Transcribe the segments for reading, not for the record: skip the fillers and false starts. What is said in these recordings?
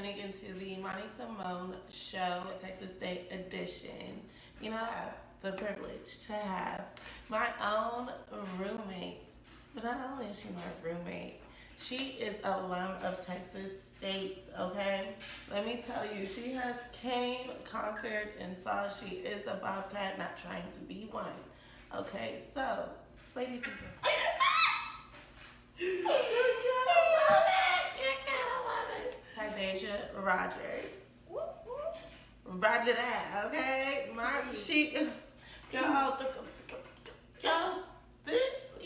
tuning into the Imani Simone show, Texas State Edition. You know, I have the privilege to have my own roommate. But not only is she my roommate, she is a alum of Texas State, okay? Let me tell you, she has came, conquered, and saw she is a bobcat, not trying to be one. Okay, so, ladies and gentlemen. You gotta love it. You gotta love it. Tydasia Rogers. Roger that, okay? Y'all, y'all, this,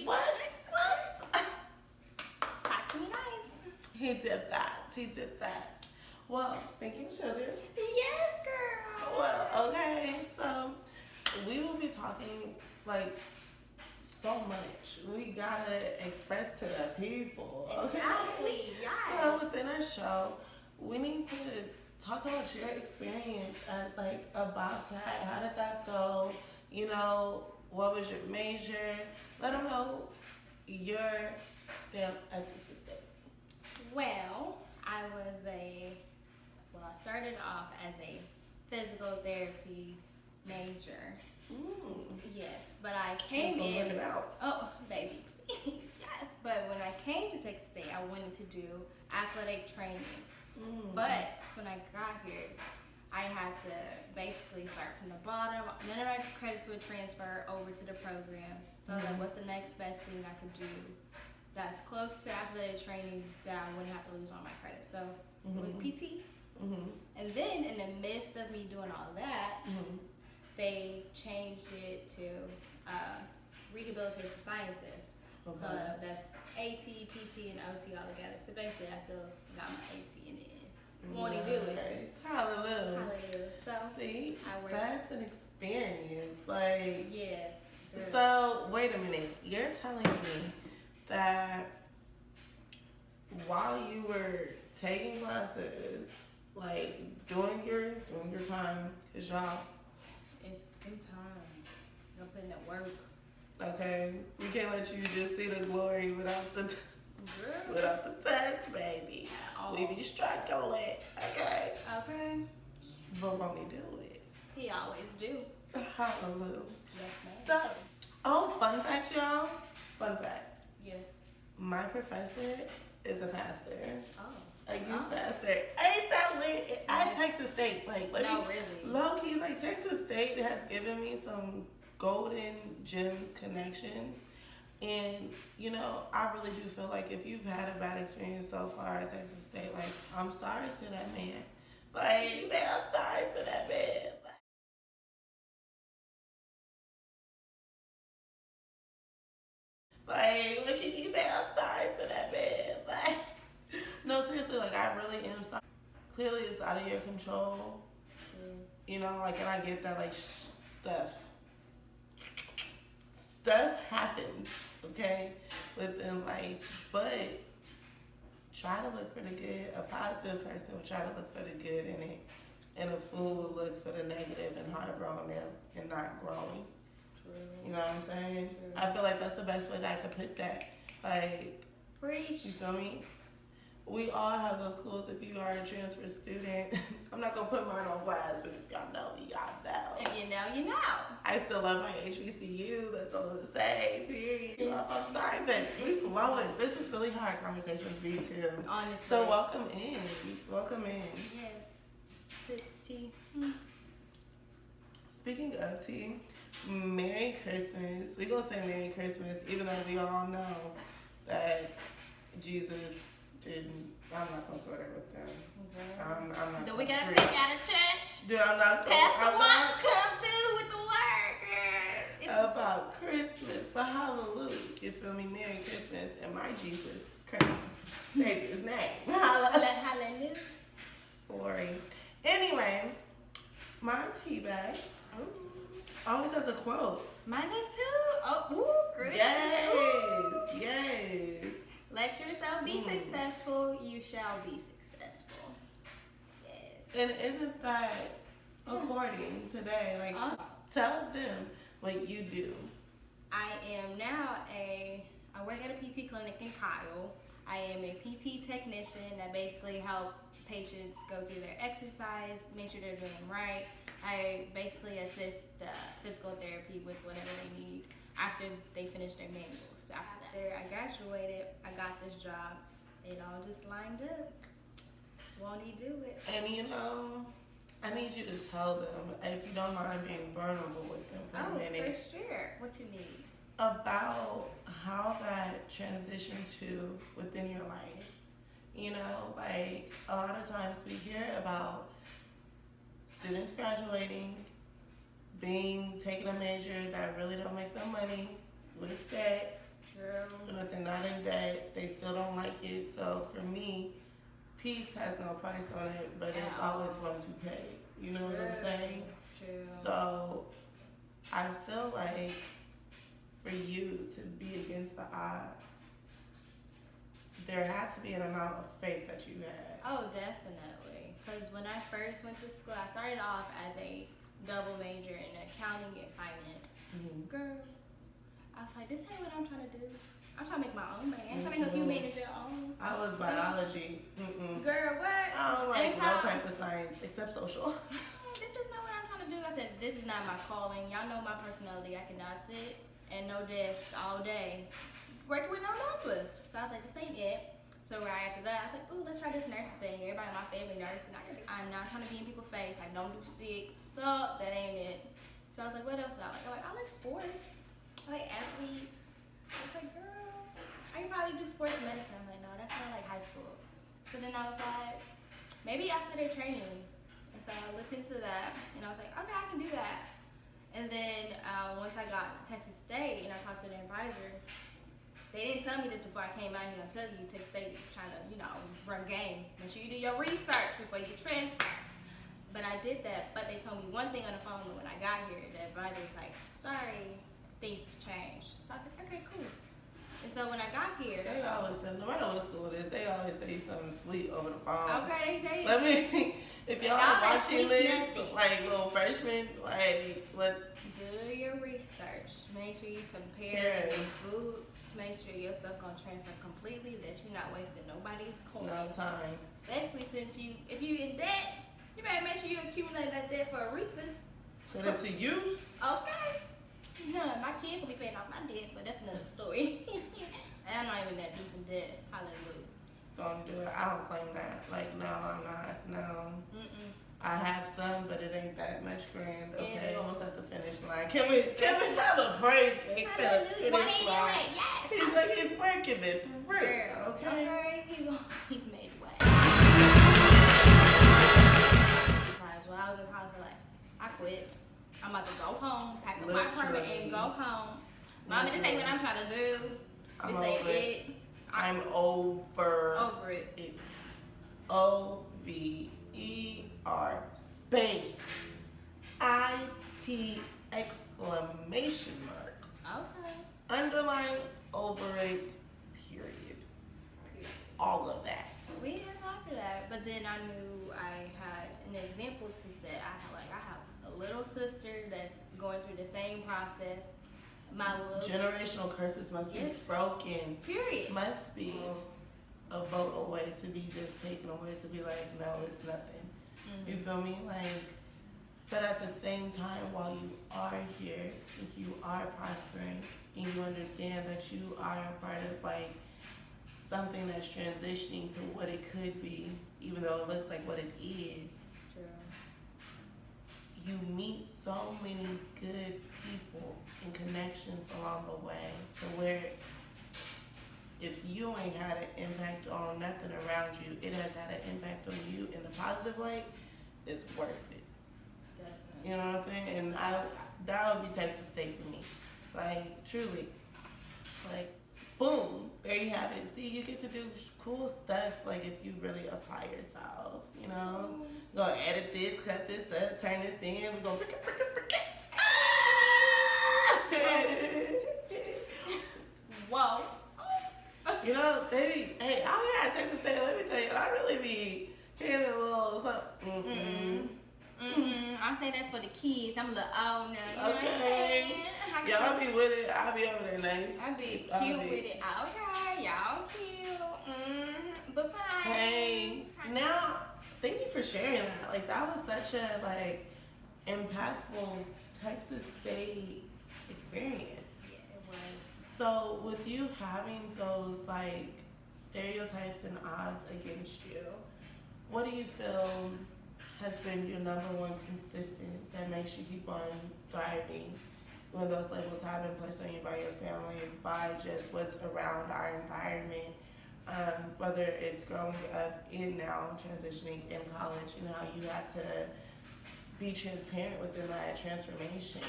what? Talk to me nice. He did that. He did that. Well, thank you, sugar. Yes, girl. Well, okay, so we will be talking like so much. We gotta express to the people. Okay? Exactly. Yes. So within our show, we need to talk about your experience as like a bobcat. How did that go? You know, what was your major? Let them know your stamp at Texas State. Well, I started off as a physical therapy major. Yes, but I came in. Look it out. Oh, baby, please, yes. But when I came to Texas State, I wanted to do athletic training. But when I got here, I had to basically start from the bottom. None of my credits would transfer over to the program. So I was like, what's the next best thing I could do that's close to athletic training that I wouldn't have to lose all my credits? So it was PT. And then in the midst of me doing all that, they changed it to rehabilitation sciences. So that's AT, PT, and OT all together. So basically, I still got my AT in the end. Won't he do it? Hallelujah. Hallelujah. So see, I work. that's an experience. Like, Yes. Really. so wait a minute. You're telling me that while you were taking classes, like doing your time, cause y'all, It's some time. You're putting in work. okay, we can't let you just see the glory without the Girl. without the test, baby. At We all. be struggling, okay? Okay. But when we do it, He always do. hallelujah. Yes, So, ma'am. fun fact, y'all. Fun fact. Yes. My professor is a pastor. Oh. A youth Oh. pastor. Ain't that lit? At Texas State. Like, let No, me, really. low key, like, Texas State has given me some golden gym connections. And, you know, I really do feel like if you've had a bad experience so far at Texas State, like, I'm sorry to that man. Like, say I'm sorry to that man. Like, what can you say? I'm sorry to that man. Like, no, seriously, like, I really am sorry. Clearly, it's out of your control. True. You know, like, and I get that, like, stuff happens, okay, within life, but try to look for the good. A positive person will try to look for the good in it, and a fool will look for the negative and hard-grown and not growing. True. You know what I'm saying? True. I feel like that's the best way that I could put that. Like, Preach. you feel me? We all have those schools. If you are a transfer student, I'm not gonna put mine on blast, but if y'all know me, y'all know. If you know, you know. I still love my HBCU. That's all I'm gonna say. Period. I'm sorry, but we flowing. This is really how our conversations be too. Honestly. So welcome in. Welcome in. Yes. 60. Speaking of tea, Merry Christmas. We gonna say Merry Christmas, even though we all know that Jesus didn't. I'm not gonna go there with them. I'm not. Do we gonna gotta preach. take out a church? Dude, I'm not going. Pastor I'm Watts not come through with the word, girl. about Christmas, but hallelujah. You feel me? Merry Christmas in my Jesus Christ Savior's name. Hallelujah. Glory. Anyway, my tea bag always has a quote. Mine does too. Oh, ooh, great. Yes. Let yourself be successful, you shall be successful. Yes. And isn't that according today? Like, tell them what you do. I am now I work at a PT clinic in Kyle. I am a PT technician that basically help patients go through their exercise, make sure they're doing them right. I basically assist physical therapy with whatever they need after they finish their manuals. After I graduated, I got this job. It all just lined up. Won't he do it? And I need you to tell them, if you don't mind being vulnerable with them for a minute. For sure. What you need? About how that transitioned to within your life. Like a lot of times we hear about students graduating, taking a major that really don't make no money, with debt. True. And if they're not in debt, they still don't like it. So for me, peace has no price on it, but it's always going to pay. You know what I'm saying? True. So I feel like for you to be against the odds, there had to be an amount of faith that you had. Oh, definitely. Because when I first went to school, I started off as a double major in accounting and finance. Mm-hmm. Girl, I was like, this ain't what I'm trying to do. I'm trying to make my own money. I'm trying to help you manage your own. I was biology. Mm-mm. Girl, what? I don't like no type of science except social. This is not what I'm trying to do. I said, this is not my calling. Y'all know my personality. I cannot sit and no desk all day working with no numbers. So I was like, this ain't it. So right after that, I was like, ooh, let's try this nursing thing. Everybody in my family nurse, and I'm not trying to be in people's face. I don't do sick. So that ain't it. So I was like, what else do I like? I like sports. I like athletes. I was like, girl, I can probably do sports medicine. I'm like, no, that's not like high school. So then I was like, maybe athletic training. And so I looked into that, and I was like, okay, I can do that. And then once I got to Texas State and I talked to the advisor, they didn't tell me this before I came out here. I'm telling you, Texas State is trying to, run game. Make sure you do your research before you transfer. But I did that, but they told me one thing on the phone when I got here. The advisor was like, sorry, things have changed. So I was like, okay, cool. And so when I got here, They always say, no matter what school it is, they always say something sweet over the phone. okay, they tell you. Let me, if y'all are watching this, like little freshmen, do your research. Make sure you compare the foods. Make sure your stuff gonna transfer completely. That you're not wasting nobody's coins. No time. Especially since if you in debt, you better make sure you accumulate that debt for a reason. Put it to use. Okay. Yeah, my kids will be paying off my debt, but that's another story. And I'm not even that deep in debt. Hallelujah. Don't do it. I don't claim that. No, I'm not. No. Mm-mm. I have some, but it ain't that much grand. Okay, almost at the finish line. Can we have a praise break for the finish line? Yes. He's like, he's working it through. Girl, Okay. He's made way. Times when I was in college, I quit. I'm about to go home, pack up my apartment, and go home. Mommy, this ain't what I'm trying to do. This ain't it. I'm over it. OVER space IT exclamation mark. Okay. Underline over it, period. All of that. We had time for that, but then I knew I had an example to set. I have a little sister that's going through the same process. My little Generational curses must be broken. Period. Must be a vote away to be just taken away, to be like, no, it's nothing. Mm-hmm. You feel me? But at the same time, while you are here, if you are prospering, and you understand that you are a part of something that's transitioning to what it could be, even though it looks like what it is. True. You meet so many good people and connections along the way to where if you ain't had an impact on nothing around you, it has had an impact on you in the positive light. It's worth it. Definitely. You know what I'm saying? And that would be Texas State for me. Truly. Boom, there you have it. See, you get to do cool stuff, if you really apply yourself, We're gonna edit this, cut this up, turn this in, we're gonna Whoa. Hey, out here at Texas State, let me tell you, I really be hitting a little something. I say that's for the kids. I'm a little old now. You know what I'm saying? Y'all be with it. I'll be over there nice. I be cute with it. Okay, y'all cute. Bye-bye. Hey, now Thank you for sharing that. Like that was such a like impactful Texas State experience. Yeah, it was. So with you having those like stereotypes and odds against you, what do you feel has been your number one consistent that makes you keep on thriving when those labels have been placed on you by your family, by just what's around our environment, whether it's growing up in now, transitioning in college, and how you had to be transparent within that transformation,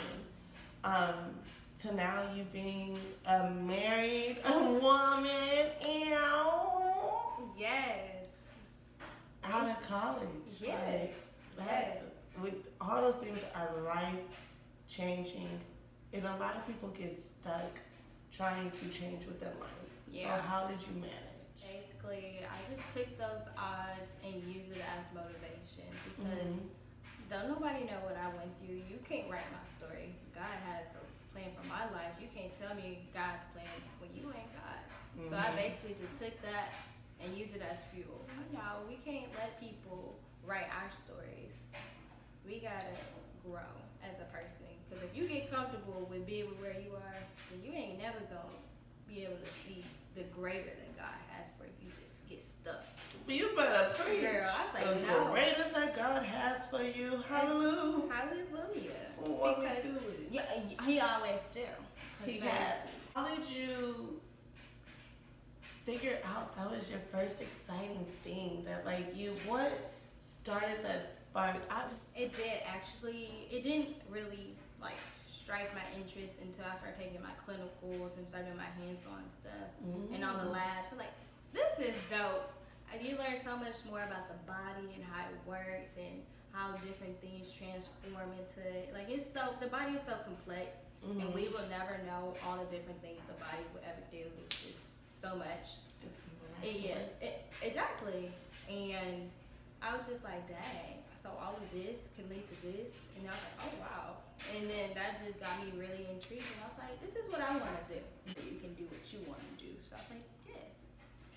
to now you being a married woman, Yes. out of college. Yes. Like, Yes. with all those things are life changing, and a lot of people get stuck trying to change within life. Yeah. So how did you manage? Basically, I just took those odds and used it as motivation because don't nobody know what I went through. You can't write my story. God has a plan for my life. You can't tell me God's plan when you ain't God. So I basically just took that and used it as fuel. No, we can't let people write our stories. We gotta grow as a person. Because if you get comfortable with being where you are, then you ain't never gonna be able to see the greater that God has for you. You just get stuck. You better preach. Girl, I say the no. greater that God has for you. Hallelujah. Hallelujah. Walk me Because through it. yeah, he always do. 'Cause He man, has. How did you figure out that was your first exciting thing that like you, what started that spark? It did actually. It didn't really like strike my interest until I started taking my clinicals and started my hands-on stuff and all the labs. So like, this is dope. You learn so much more about the body and how it works and how different things transform into it. Like the body is so complex and we will never know all the different things the body will ever do. It's just so much. Yes, exactly. And I was just like, dang. So all of this could lead to this, and I was like, oh wow. And then that just got me really intrigued, and I was like, this is what I want to do. You can do what you want to do. So I was like, yes.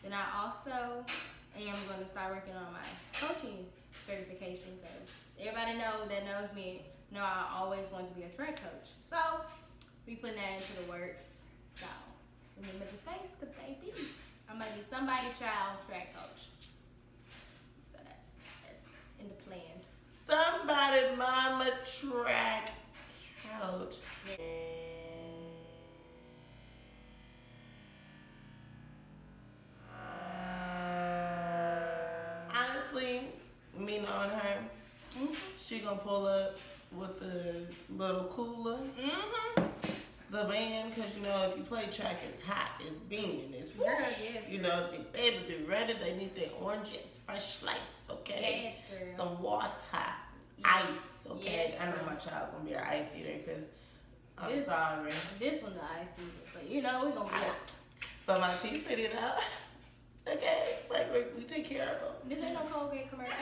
Then I also am going to start working on my coaching certification because everybody that knows me know I always want to be a track coach. So we putting that into the works. So remember the face, cause baby, I'm gonna be somebody child track coach. So that's in the plans. Somebody mama track coach. Honestly, me knowing her, she gonna pull up with the little cooler, the band, cause you know if you play track, it's hot, it's beaming, it's whoosh. Girl, yes, you girl. know the baby be ready. They need their oranges fresh sliced, okay? Yes, girl. Some water, Yes. ice, okay? Yes, I know girl. my child gonna be an ice eater, cause I'm This- sorry, This one the ice season, so we're gonna be out. but my teeth pretty though. Okay, like we take care of them. This ain't no Colgate commercial.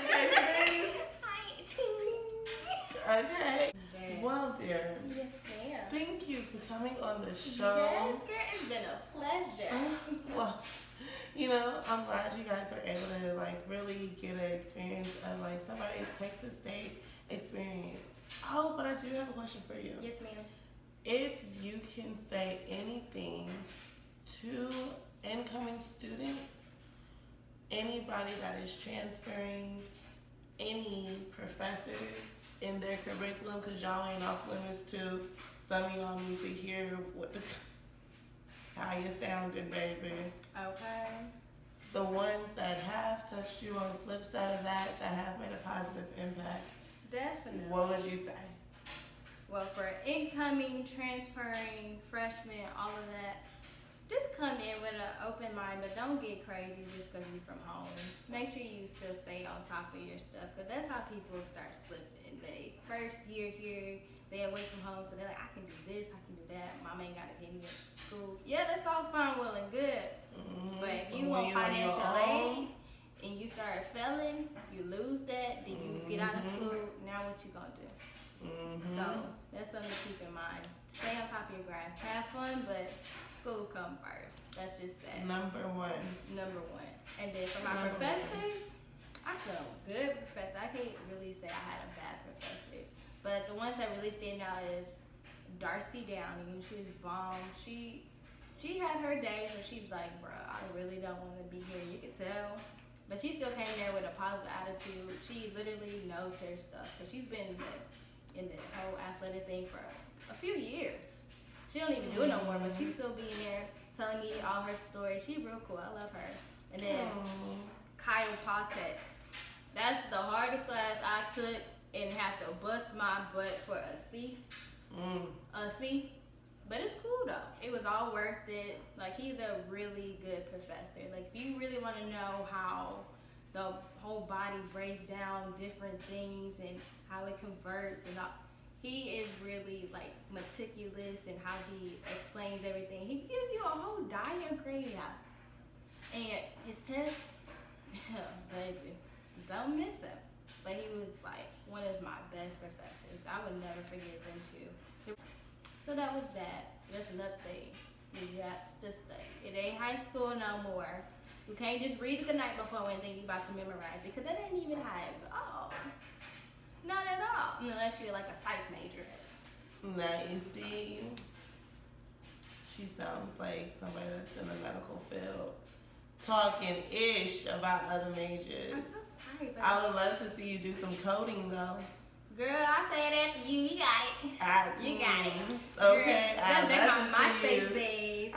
Okay. Dang. Well, dear, Yes, ma'am. thank you for coming on the show. Yes, girl, it's been a pleasure. Well, you know, I'm glad you guys were able to like really get an experience of like somebody's Texas State experience. Oh, but I do have a question for you. Yes, ma'am. If you can say anything to incoming students, anybody that is transferring, any professors in their curriculum, because y'all ain't off limits to some of y'all need to hear how you sounding, baby. Okay. The ones that have touched you on the flip side of that have made a positive impact, Definitely. what would you say? Well, for incoming, transferring, freshmen, all of that, just come in with an open mind, but don't get crazy just because you're from home. Make sure you still stay on top of your stuff, because that's how people start slipping. They first year here, they away from home, so they're like, I can do this, I can do that. Mom ain't got to get me up to school. Yeah, that's all fine, well and good. But if you want financial aid and you start failing, you lose that, then you get out of school, now what you gonna do? So that's something to keep in mind. Stay on top of your grind. Have fun, but school come first. That's just that. Number one. Number one. And then for my Number professors, I had a good professor. I can't really say I had a bad professor, but the ones that really stand out is Darcy Downing. She was bomb. She had her days where she was like, bro, I really don't want to be here. You could tell. But she still came there with a positive attitude. She literally knows her stuff because she's been in the whole athletic thing for a few years. She don't even do it no more, but she's still being there telling me all her stories. She's real cool. I love her. And then Kyle Patek. That's the hardest class I took and had to bust my butt for a C. A C. But it's cool though. It was all worth it. Like, he's a really good professor. Like, if you really want to know how the whole body breaks down different things and how it converts and all, he is really like meticulous in how he explains everything. He gives you a whole diagram. And his tests, baby, don't miss him. But he was like one of my best professors. I would never forget them too. So that was that. That's another thing. You got to study. It ain't high school no more. You can't just read it the night before and think you about to memorize it, because that ain't even how it goes. Not at all. Unless you're like a psych major. Now you see, she sounds like somebody that's in the medical field talking ish about other majors. I'm so sorry, but I would love to see you do some coding though. girl, I say that to you. You got it. You got it. Okay, Girl, that's my MySpace days.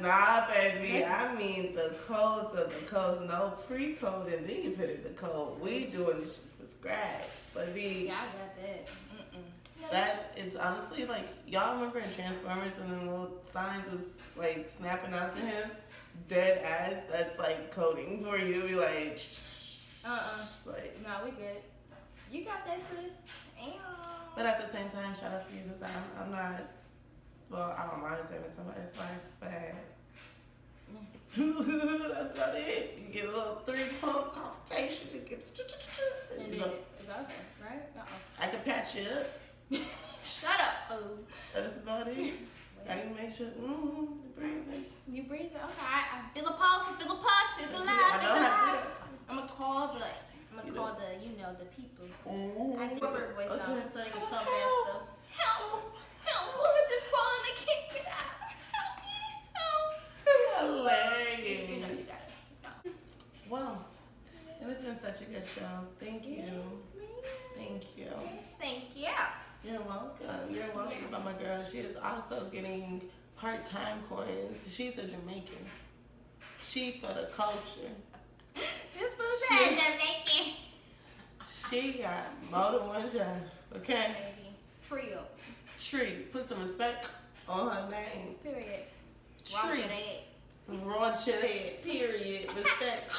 Nah, baby. I mean the codes of the codes. No pre-coding. Then you put in the code. We doing this shit from scratch. Baby. Yeah, I got that. That it's honestly like, y'all remember in Transformers when the little signs was like snapping out to him? Dead ass. That's like coding for you. Be like. Like. No, we good. You got that, sis. But at the same time, shout out to you because I'm not, well, I don't mind saving somebody's life, but that's about it. You get a little 3-pump consultation to get, and then it's over, right? I can patch you up. Shut up, fool. That's about it. I can make sure, you're breathing. You breathing? Okay, I feel a pulse, I feel a pulse. It's alive, it's alive. I'm gonna call the the people. I need her voice down so they can come faster. Help! They're falling, they can't get out. Help me! Help! Hilarious. You got it. No. Well, and it's been such a good show. Thank you. Thank you. Yes, thank you. You're welcome. You're welcome. But my girl, she is also getting part-time coins. She's a Jamaican. She for the culture. This fool's a Jamaican. She got more than one job, okay? Baby. Trio. Tree. Put some respect on her name. Period. Tree. Roger that. Period. Respect.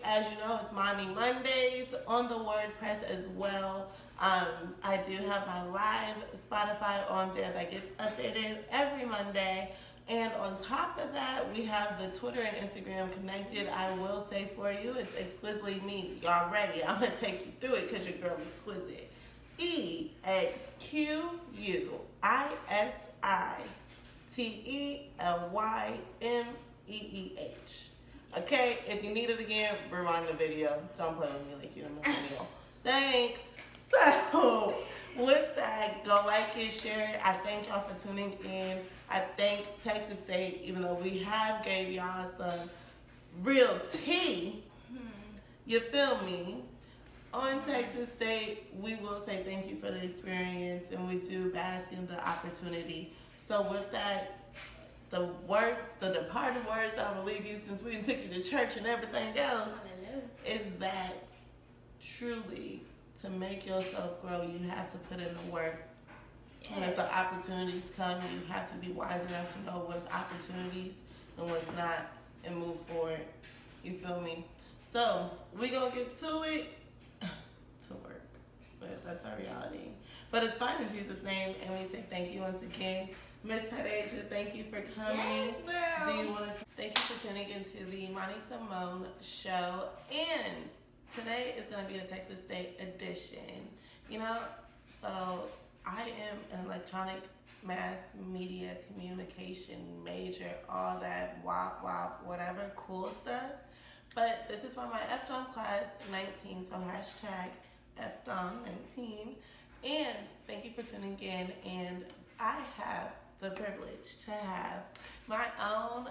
As you know, it's Imani Mondays on the WordPress as well. I do have my live Spotify on there that gets updated every Monday. And on top of that, we have the Twitter and Instagram connected. I will say for you, it's exquisitely me. Y'all ready? I'm going to take you through it because your girl exquisite. EXQUISITELYMEEH. Okay, if you need it again, rewind the video. Don't play with me like you in the video. Thanks. So, with that, go like it, share it. I thank y'all for tuning in. I thank Texas State, even though we have gave y'all some real tea. You feel me? On Texas State, we will say thank you for the experience, and we do bask in the opportunity. So with that, the departed words I will leave you, since we took you to church and everything else, is that truly, to make yourself grow, you have to put in the work. Yes. And if the opportunities come, you have to be wise enough to know what's opportunities and what's not, and move forward. You feel me? So we gonna get to it, to work, but that's our reality. But it's fine in Jesus' name, and we say thank you once again. Miss Tadeja, thank you for coming. Yes, girl. Do you want to thank you for tuning into the Imani Simone show, and today is going to be a Texas State edition. You know, so I am an electronic mass media communication major, all that wop wop, whatever cool stuff. But this is for my FDOM class 19, so hashtag FDOM 19. And thank you for tuning in. And I have the privilege to have my own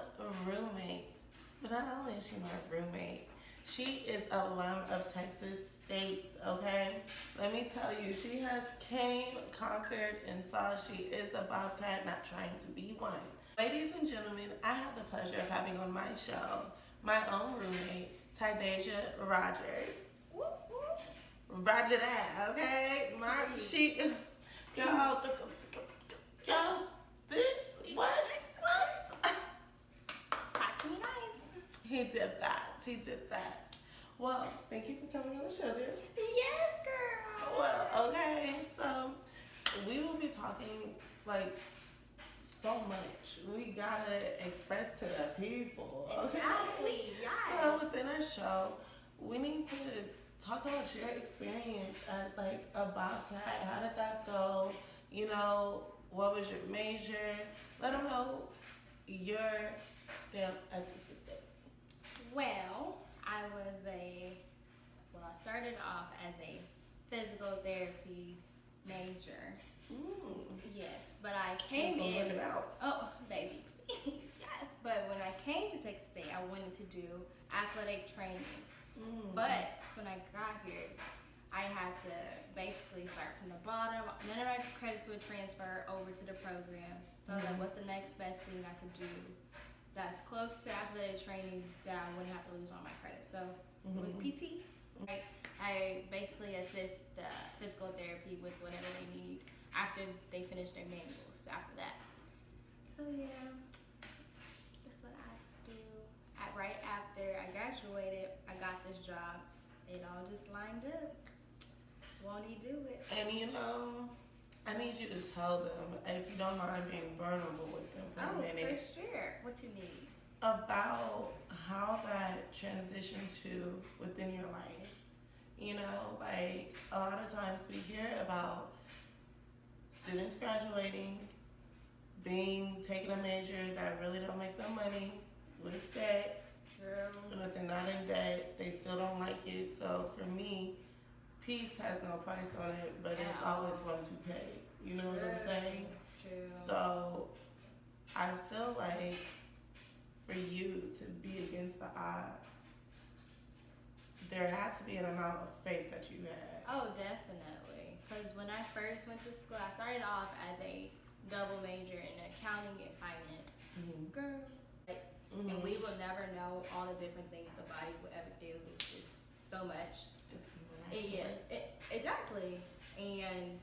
roommate. But not only is she my roommate, she is a alum of Texas State, okay? Let me tell you, she has came, conquered, and saw she is a bobcat, not trying to be one. Ladies and gentlemen, I have the pleasure of having on my show my own roommate, Tydasia Rogers. Roger that, okay? Y'all, this, what? Talk to me nice. He did that. Well, thank you for coming on the show, dear. Yes, girl. Well, okay, so we will be talking like so much. We gotta express to the people. Okay? Exactly, yes. So within our show, we need to talk about your experience as like a bobcat. How did that go? You know, what was your major? Let them know your stamp at Texas State. Well, I started off as a physical therapy major. Yes, but I came in. Look it out. Oh, baby, please, yes. But when I came to Texas State, I wanted to do athletic training. But when I got here, I had to basically start from the bottom. None of my credits would transfer over to the program. So I was like, what's the next best thing I could do that's close to athletic training that I wouldn't have to lose all my credits? So it was PT. Right? I basically assist physical therapy with whatever they need after they finish their manuals after that. So yeah, that's what I do. Right after I graduated, I got this job. It all just lined up. Won't he do it? And you know, I need you to tell them, if you don't mind being vulnerable with them for a minute. Oh, for sure. What you need? About how that transitioned to within your life. You know, like a lot of times we hear about students graduating, taking a major that really don't make no money, with debt. True. And if they're not in debt, they still don't like it. So for me, peace has no price on it, but it's always one to pay. You know what I'm saying? True. So I feel like for you to be against the odds, there had to be an amount of faith that you had. Oh, definitely. Because when I first went to school, I started off as a double major in accounting and finance. Girl. And we will never know all the different things the body will ever do. It's just so much. Yes, exactly. And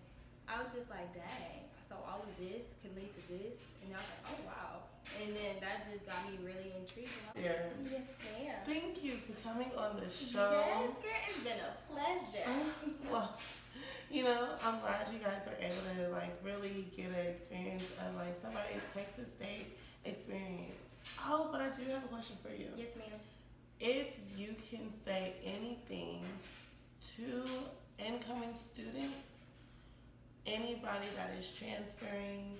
I was just like, dang. So all of this could lead to this. And I was like, oh, wow. And then that just got me really intrigued. Yeah. Yes, ma'am. Thank you for coming on the show. Yes, girl. It's been a pleasure. Well, you know, I'm glad you guys are able to like really get an experience of like somebody's Texas State experience. Oh, but I do have a question for you. Yes, ma'am. If you can say anything to incoming students, anybody that is transferring,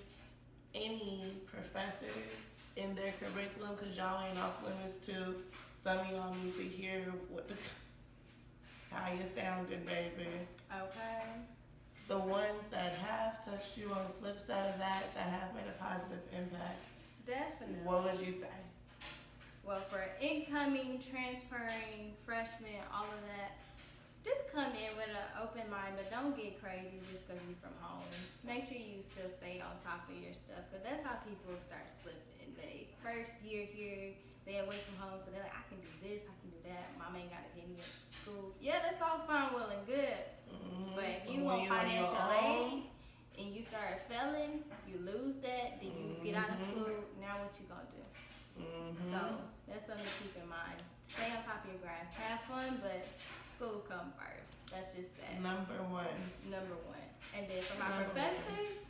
any professors in their curriculum, because y'all ain't off limits to some of y'all need to hear how you sounding, baby. Okay. The ones that have touched you on the flip side of that have made a positive impact. Definitely. What would you say? Well, for incoming, transferring, freshmen, all of that, just come in with an open mind, but don't get crazy just because you're from home. Make sure you still stay on top of your stuff, because that's how people start slipping. They first year here, they away from home, so they're like, I can do this, I can do that. Mom ain't got to get me up to school. Yeah, that's all fine, well and good. But if you want financial aid and you start failing, you lose that, then you get out of school, now what you gonna do? So that's something to keep in mind. Stay on top of your grind. Have fun, but school come first. That's just that. Number one. And then for my professors,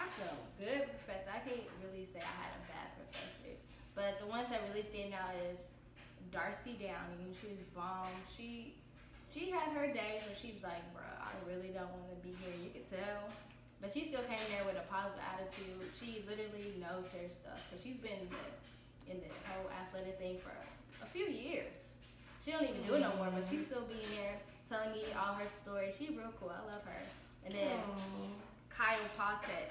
I feel good professor. I can't really say I had a bad professor. But the ones that really stand out is Darcy Downing. She was bomb. She had her days where she was like, bro, I really don't want to be here. You could tell. But she still came there with a positive attitude. She literally knows her stuff. Because she's been in the whole athletic thing for a few years. She don't even do it no more, but she's still being there, telling me all her stories. She's real cool. I love her. And then chiropractic.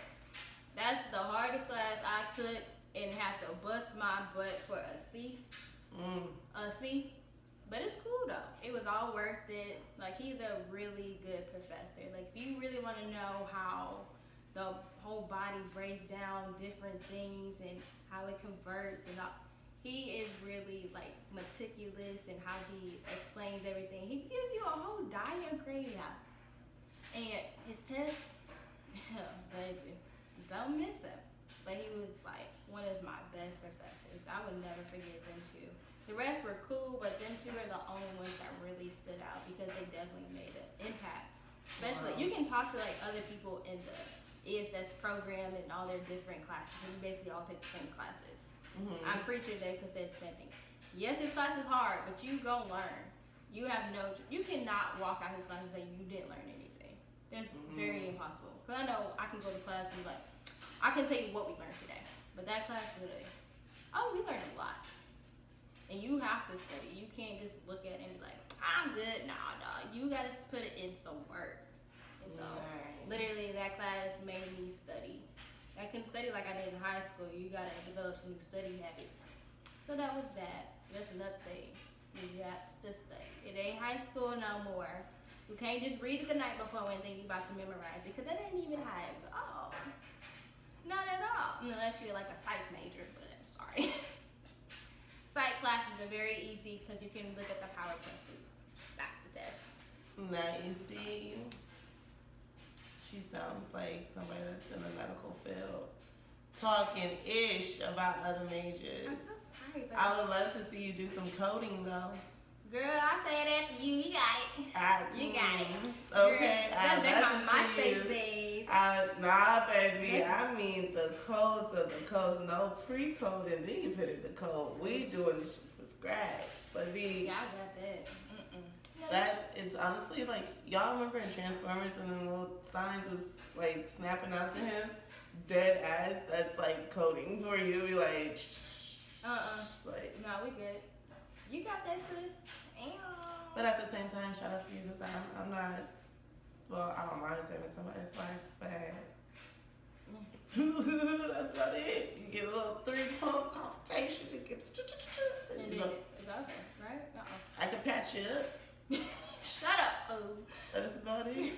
That's the hardest class I took and had to bust my butt for a C. A C. But it's cool though. It was all worth it. Like, he's a really good professor. Like, if you really want to know how the whole body breaks down different things and how it converts and all, he is really like meticulous in how he explains everything. He gives you a whole diagram. And his tests, baby, don't miss him. But he was like one of my best professors. I would never forget them two. The rest were cool, but them two are the only ones that really stood out because they definitely made an impact. Especially, you can talk to like other people in the ESS program and all their different classes. We basically all take the same classes. I'm pretty sure they could say the same thing. Yes, his class is hard, but you gonna learn. You have no, you cannot walk out his class and say you didn't learn anything. It's very impossible. Cause I know I can go to class and be like, I can tell you what we learned today, but that class literally, oh, we learned a lot. And you have to study. You can't just look at it and be like, I'm good. Nah, dog. You gotta put it in some work. And so, literally, that class made me study. I couldn't study like I did in high school. You gotta develop some new study habits. So that was that. That's another thing. You got to study. It ain't high school no more. You can't just read it the night before and think you about to memorize it, because that ain't even high. Oh, not at all. Unless you're like a psych major, but I'm sorry. Psych classes are very easy because you can look at the PowerPoint. That's the test. Now you see, she sounds like somebody that's in the medical field, talking ish about other majors. I'm so sorry, but I would love to see you do some coding though. Girl, I said after you. You got it. You got it. Okay, Girl, that's my MySpace days. Nah, baby. I mean the codes of the codes. No pre-code, and then you put in the code. We doing this shit from scratch. Baby. Y'all got that. That is honestly like, y'all remember in Transformers when the little signs was like snapping out to him? Dead ass. That's like coding for you. Be like. Like. No, we good. You got that, sis. But at the same time, shout out to you because I'm not, well, I don't mind saving somebody's life, but that's about it. You get a little 3-pump consultation to get and then it's over, right? I can patch you up. Shut up, fool. That's about it.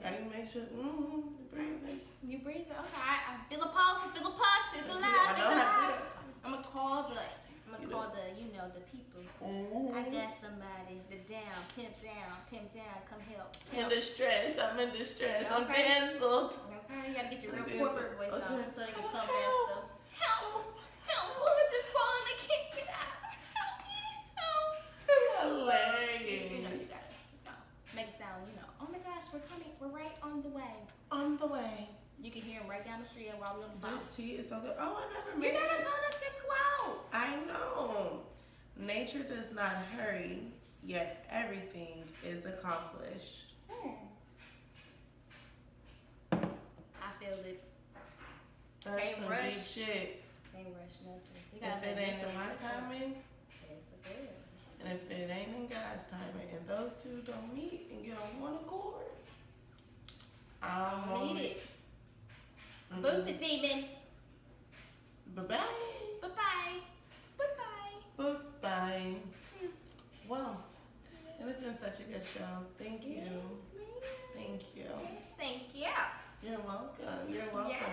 I can make sure, you're breathing. You breathing? Okay, I feel a pulse, I feel a pulse. It's alive, it's alive. I'm gonna call the people. I got somebody, pimp down, come help. In distress, I'm in distress. Okay. I'm canceled. Okay, you gotta get your real corporate voice on so they can come faster. Help! They're falling, they can't get out. Help me! Hilarious. You gotta, make it sound, oh my gosh, we're coming, we're right on the way. On the way. You can hear him right down the street while we're on the phone. This tea is so good. Oh, I never made it. You never told us to go out. I know. Nature does not hurry, yet everything is accomplished. I feel it. That's Can't some rush. deep shit. Can't rush nothing. If it ain't in my timing, it's a good. and if it ain't in God's timing, and those two don't meet and get on one accord, I don't need it. Boost it, demon. Bye-bye. Bye-bye. Bye-bye. Bye-bye. Well, and it's been such a good show. Thank you. Yes, thank you. Yes, thank you. You're welcome. You're welcome. Yes.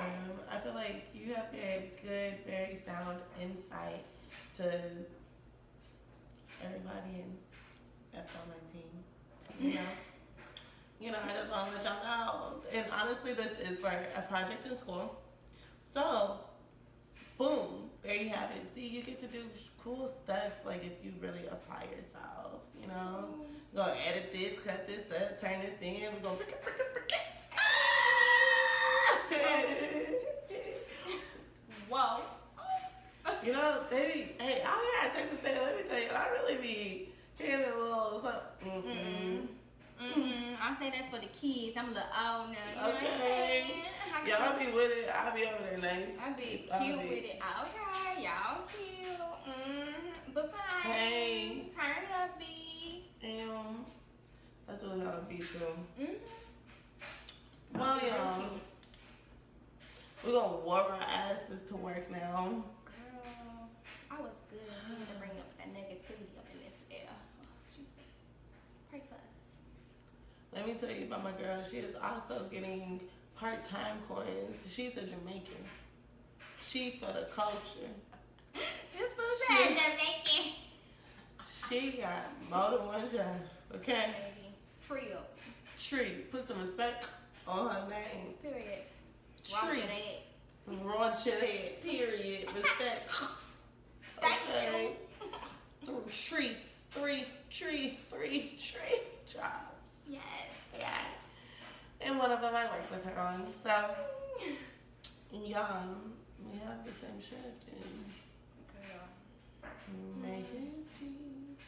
I feel like you have a good, very sound insight to everybody in FL19. I just want to let y'all know. And honestly, this is for a project in school. So, boom, there you have it. See, you get to do cool stuff, like if you really apply yourself, We're going to edit this, cut this up, turn this in. We're going to Whoa. Hey, out here at Texas State, let me tell you, I really be hitting a little something. I say that's for the kids. I'm a little old now. You know what I'm saying? Y'all be with it. I'll be over there nice. I be cute with it. Okay, y'all cute. Bye-bye. Hey. Turn up, B. That's what y'all be too. Mm-hmm. Well, y'all, we're gonna warp our asses to work now. Girl, I was good until you to bring up that negativity up in this air. Oh, Jesus. Pray for us. Let me tell you about my girl. She is also getting part-time coins. She's a Jamaican. She for the culture. This food says Jamaican. She got more than one job, okay? Baby. Trio. Tree. Put some respect on her name. Period. Tree. Roger that. Period. Respect. Thank Okay. Tree. Three jobs. Yes. Yeah. And one of them I work with her on. So, yeah, we have the same shift. And Girl. may his peace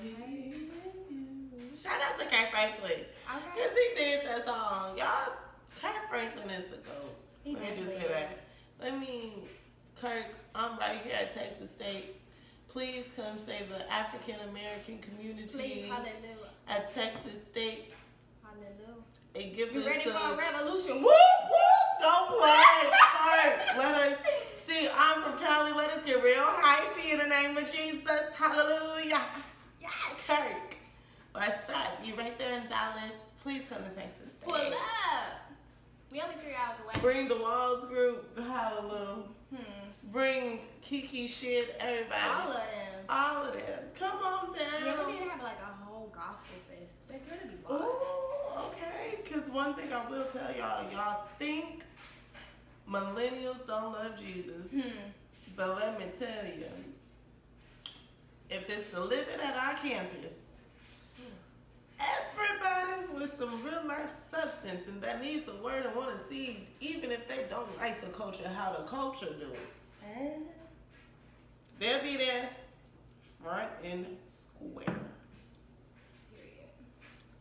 be Okay. with you. Shout out to Kurt Franklin. Okay. Because he did that song. Y'all, Kurt Franklin is the GOAT. He Let me just definitely say that. is. Let me, Kirk, I'm right here at Texas State. Please come save the African American community Please, hallelujah. at Texas State. Hallelujah. And give You us ready the for a revolution? whoop whoop. Don't play. Kirk, let us see. I'm from Cali. Let us get real hypey in the name of Jesus. Hallelujah. Yes. Kirk, what's up? You right there in Dallas? Please come to Texas State. Pull up. We only 3 hours away. Bring the Walls group. Hallelujah. Bring Kiki shit. Everybody. All of them. All of them. Come on down. Yeah, we need to have like a whole gospel fest. They're gonna be wild. Ooh, okay. Because one thing I will tell y'all think millennials don't love Jesus. But let me tell you, if it's the living at our campus, everybody with some real life substance and that needs a word and want to see, even if they don't like the culture, how the culture do it. They'll be there, front and square. Period.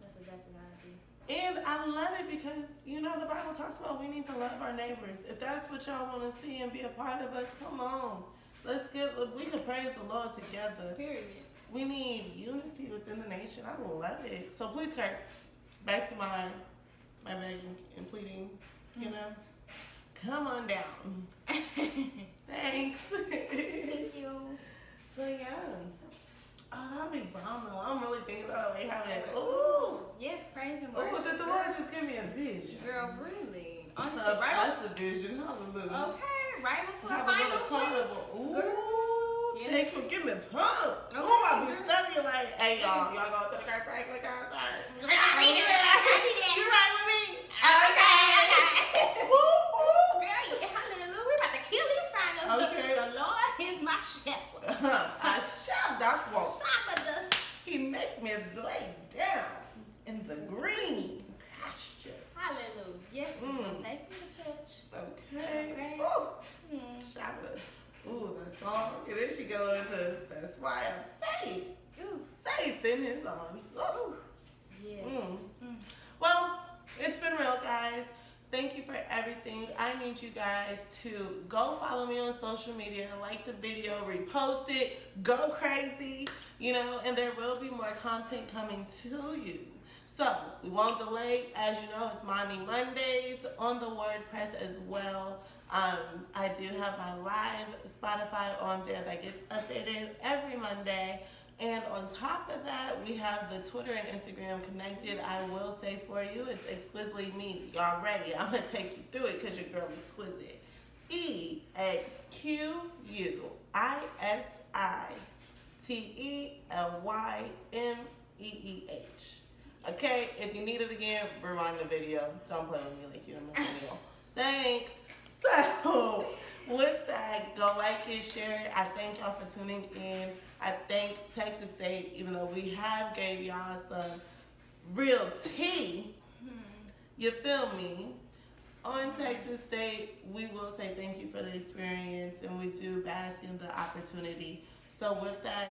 That's exactly how I do. And I love it because, you know, the Bible talks about we need to love our neighbors. If that's what y'all want to see and be a part of us, come on. We can praise the Lord together. Period. We need unity within the nation. I love it. So please, Kirk, back to my begging and pleading, you know. Come on down. Thanks. Thank you. So yeah. Oh, that'd be bomb though. I'm really thinking about like having ooh. Yes, praise and Oh, worship. did the Lord just give me a vision? Girl, really? Honestly, That's right a vision. Hallelujah. Okay, right before Have a final little carnival. Ooh. Girl. Yeah. Take him, give me pump. Okay, Ooh, I be girl. studying like, hey y'all go to the Kirk Franklin concert. I'll be there. You right with me? Okay. Woo, woo. Girl, hallelujah. We're about to kill these finals. Okay. The Lord is my shepherd. I shall not walk. Shepherd. He make me lay down in the green pastures. Hallelujah. Yes, we're going to take me to church. Okay. Okay. Ooh. Shabba. Ooh, that song. And then she goes into, that's why I'm safe. Safe in his arms. Ooh. Yes. Well, it's been real, guys. Thank you for everything. I need you guys to go follow me on social media, like the video, repost it, go crazy, you know, and there will be more content coming to you. So, we won't delay. As you know, it's Imani Mondays on the WordPress as well. I do have my live Spotify on there that gets updated every Monday. And on top of that, we have the Twitter and Instagram connected. I will say for you, it's exquisitely me. Y'all ready? I'm going to take you through it because your girl is exquisite. EXQUISITELYMEEH. Okay, if you need it again, rewind the video. Don't play with me like you're in the video. Thanks. So, with that, go like it, share it. I thank y'all for tuning in. I thank Texas State, even though we have gave y'all some real tea. You feel me? On Texas State, we will say thank you for the experience, and we do bask in the opportunity. So with that,